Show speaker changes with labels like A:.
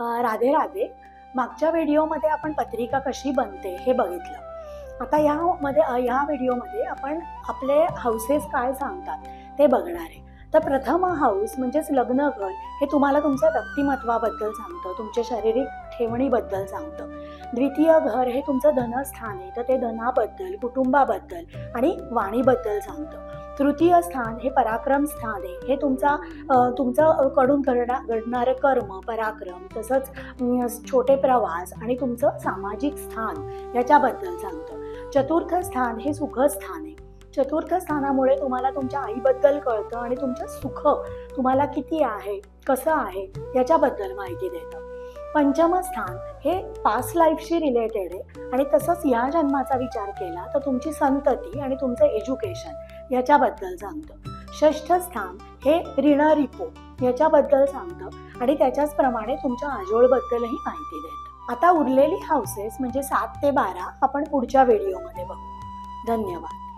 A: राधे राधे. मागच्या व्हिडिओमध्ये आपण पत्रिका कशी बनते हे बघितलं. आता ह्या व्हिडिओमध्ये आपण आपले हाऊसेस काय सांगतात ते बघणार आहे. तर प्रथम हाऊस म्हणजेच लग्न घर हे तुम्हाला तुमच्या व्यक्तिमत्वाबद्दल सांगतं, तुमच्या शारीरिक ठेवणीबद्दल सांगतं. द्वितीय घर हे तुमचं धनस्थान आहे, तर ते धनाबद्दल, कुटुंबाबद्दल आणि वाणीबद्दल सांगतं. तृतीय स्थान हे पराक्रम स्थान आहे, हे तुमचं कडून घडणारे कर्म, पराक्रम, तसंच छोटे प्रवास आणि तुमचं सामाजिक स्थान याच्याबद्दल सांगतं. चतुर्थ स्थान हे सुखस्थान आहे. चतुर्थ स्थानामुळे तुम्हाला तुमच्या आईबद्दल कळतं आणि तुमचं सुख तुम्हाला किती आहे, कसं आहे याच्याबद्दल माहिती देतं. पंचम स्थान हे पास्ट लाईफशी रिलेटेड आहे आणि तसंच या जन्माचा विचार केला तर तुमची संतती आणि तुमचं एज्युकेशन याच्याबद्दल सांगतं. षष्ठ स्थान हे ऋण-रिपो याच्याबद्दल सांगतं आणि त्याच्याचप्रमाणे तुमच्या आजोळबद्दलही माहिती देतं. आता उरलेली हाऊसेस म्हणजे 7 ते 12 आपण पुढच्या व्हिडिओमध्ये बघू. धन्यवाद.